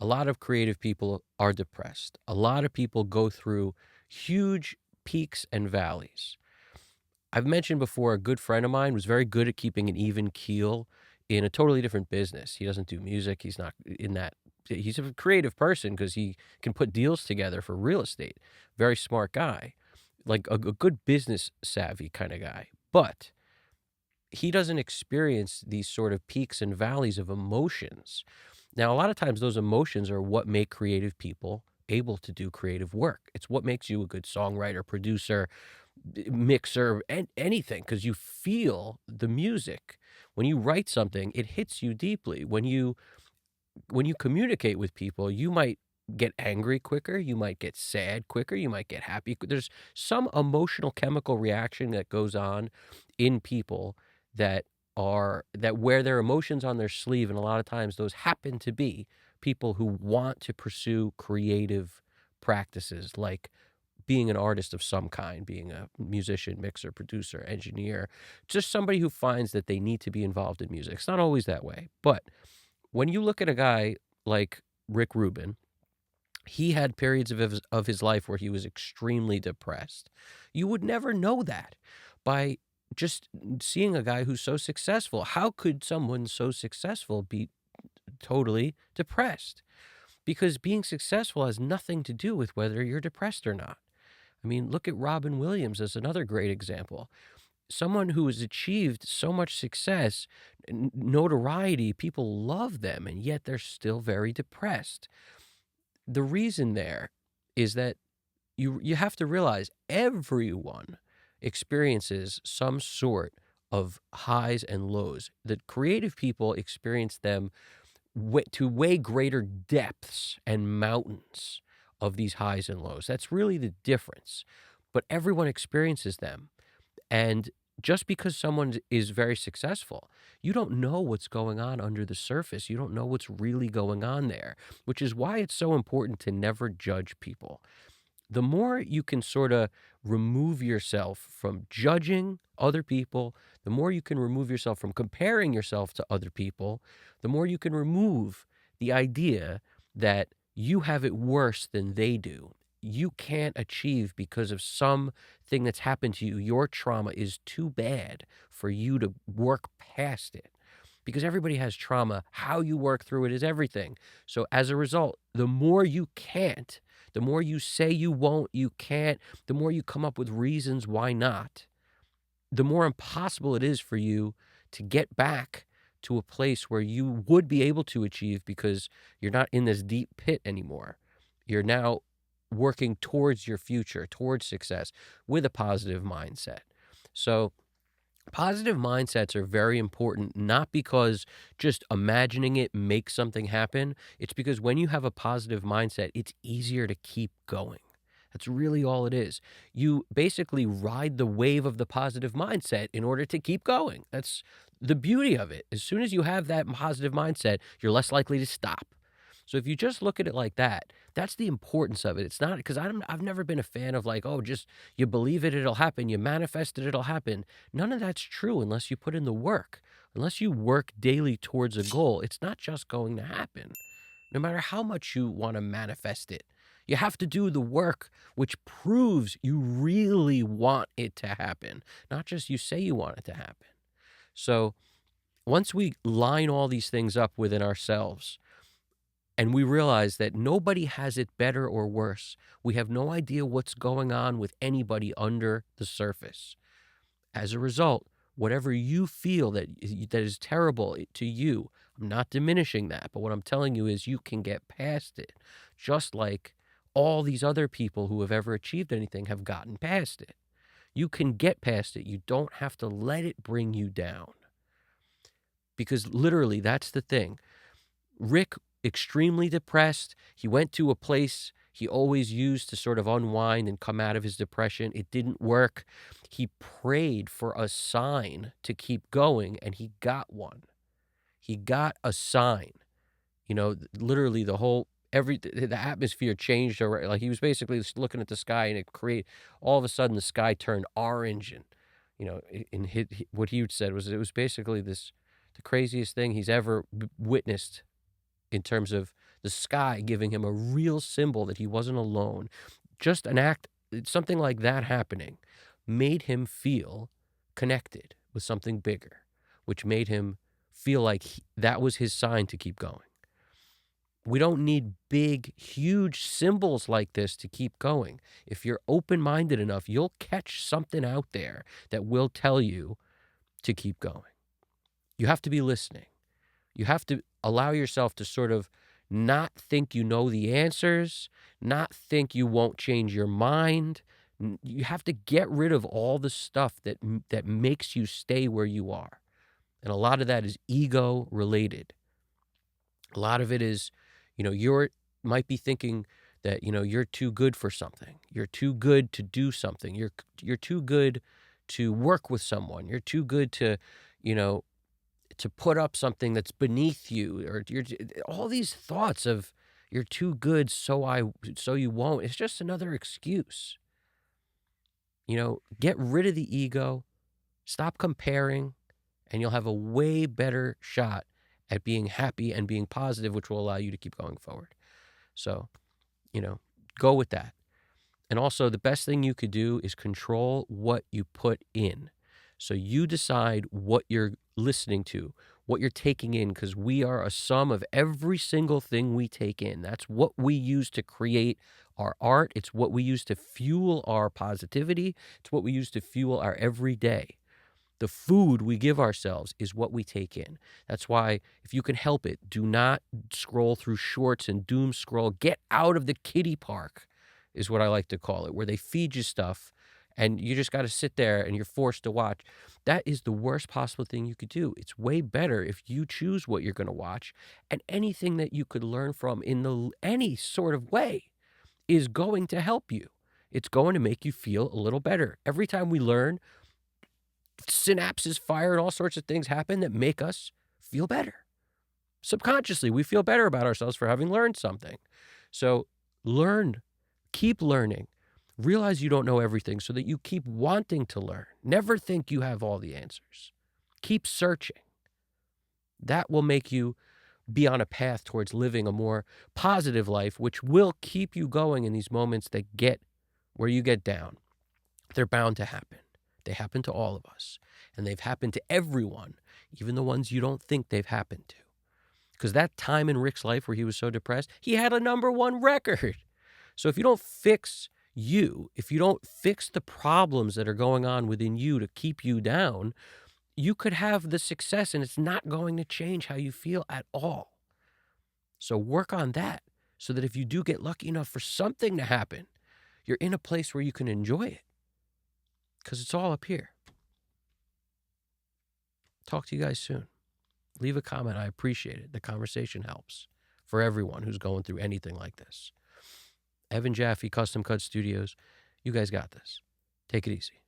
a lot of creative people are depressed. A lot of people go through huge peaks and valleys. I've mentioned before, a good friend of mine was very good at keeping an even keel in a totally different business. He doesn't do music. He's not in that. He's a creative person because he can put deals together for real estate. Very smart guy, like a good business savvy kind of guy. But he doesn't experience these sort of peaks and valleys of emotions. Now, a lot of times those emotions are what make creative people able to do creative work. It's what makes you a good songwriter, producer, mixer, and anything, because you feel the music. When you write something, it hits you deeply. When you communicate with people, you might get angry quicker, you might get sad quicker, you might get happy. There's some emotional chemical reaction that goes on in people that that wear their emotions on their sleeve, and a lot of times those happen to be people who want to pursue creative practices like being an artist of some kind, being a musician, mixer, producer, engineer, just somebody who finds that they need to be involved in music. It's not always that way, but when you look at a guy like Rick Rubin, he had periods of his life where he was extremely depressed. You would never know that by just seeing a guy who's so successful. How could someone so successful be totally depressed? Because being successful has nothing to do with whether you're depressed or not. I mean, look at Robin Williams as another great example. Someone who has achieved so much success, notoriety, people love them, and yet they're still very depressed. The reason there is that you have to realize everyone experiences some sort of highs and lows. That creative people experience them to way greater depths and mountains of these highs and lows. That's really the difference. But everyone experiences them. And just because someone is very successful, you don't know what's going on under the surface. You don't know what's really going on there, which is why it's so important to never judge people. The more you can sort of remove yourself from judging other people, the more you can remove yourself from comparing yourself to other people, the more you can remove the idea that you have it worse than they do. You can't achieve because of something that's happened to you. Your trauma is too bad for you to work past it, because everybody has trauma. How you work through it is everything. So as a result, the more you can't, the more you say you won't, you can't, the more you come up with reasons why not, the more impossible it is for you to get back to a place where you would be able to achieve, because you're not in this deep pit anymore. You're now working towards your future, towards success with a positive mindset. So positive mindsets are very important, not because just imagining it makes something happen. It's because when you have a positive mindset, it's easier to keep going. That's really all it is. You basically ride the wave of the positive mindset in order to keep going. That's the beauty of it. As soon as you have that positive mindset, you're less likely to stop. So if you just look at it like that, that's the importance of it. It's not because I've never been a fan of like, oh, just you believe it, it'll happen. You manifest it, it'll happen. None of that's true unless you put in the work. Unless you work daily towards a goal, it's not just going to happen. No matter how much you want to manifest it, you have to do the work which proves you really want it to happen, not just you say you want it to happen. So once we line all these things up within ourselves, and we realize that nobody has it better or worse. We have no idea what's going on with anybody under the surface. As a result, whatever you feel that is terrible to you, I'm not diminishing that, but what I'm telling you is you can get past it, just like all these other people who have ever achieved anything have gotten past it. You can get past it. You don't have to let it bring you down, because literally that's the thing. Rick, extremely depressed. He went to a place he always used to sort of unwind and come out of his depression. It didn't work. He prayed for a sign to keep going, and he got one. He got a sign. Literally the atmosphere changed. Like he was basically just looking at the sky, and all of a sudden the sky turned orange, and what he said was it was basically the craziest thing he's ever witnessed in terms of the sky giving him a real symbol that he wasn't alone. Just an act, something like that happening made him feel connected with something bigger, which made him feel like that was his sign to keep going. We don't need big, huge symbols like this to keep going. If you're open-minded enough, you'll catch something out there that will tell you to keep going. You have to be listening. You have to allow yourself to sort of not think you know the answers, not think you won't change your mind. You have to get rid of all the stuff that makes you stay where you are. And a lot of that is ego related. A lot of it is, you're might be thinking that, you're too good for something. You're too good to do something. You're too good to work with someone. You're too good to, to put up something that's beneath you, or all these thoughts of you're too good, so you won't. It's just another excuse. Get rid of the ego, stop comparing, and you'll have a way better shot at being happy and being positive, which will allow you to keep going forward. So, go with that. And also, the best thing you could do is control what you put in. So you decide what you're listening to, what you're taking in, because we are a sum of every single thing we take in. That's what we use to create our art. It's what we use to fuel our positivity. It's what we use to fuel our everyday. The food we give ourselves is what we take in. That's why, if you can help it, do not scroll through shorts and doom scroll. Get out of the kiddie park, is what I like to call it, where they feed you stuff and you just got to sit there and you're forced to watch. That is the worst possible thing you could do. It's way better if you choose what you're going to watch, and anything that you could learn from in any sort of way is going to help you. It's going to make you feel a little better. Every time we learn, synapses fire and all sorts of things happen that make us feel better. Subconsciously, we feel better about ourselves for having learned something. So learn, keep learning. Realize you don't know everything so that you keep wanting to learn. Never think you have all the answers. Keep searching. That will make you be on a path towards living a more positive life, which will keep you going in these moments that get where you get down. They're bound to happen. They happen to all of us, and they've happened to everyone, even the ones you don't think they've happened to. Because that time in Rick's life where he was so depressed, he had a #1 record. So if you don't fix you, if you don't fix the problems that are going on within you to keep you down, you could have the success and it's not going to change how you feel at all. So work on that so that if you do get lucky enough for something to happen, you're in a place where you can enjoy it. Because it's all up here. Talk to you guys soon. Leave a comment. I appreciate it. The conversation helps for everyone who's going through anything like this. Evan Jaffe, Custom Cut Studios. You guys got this. Take it easy.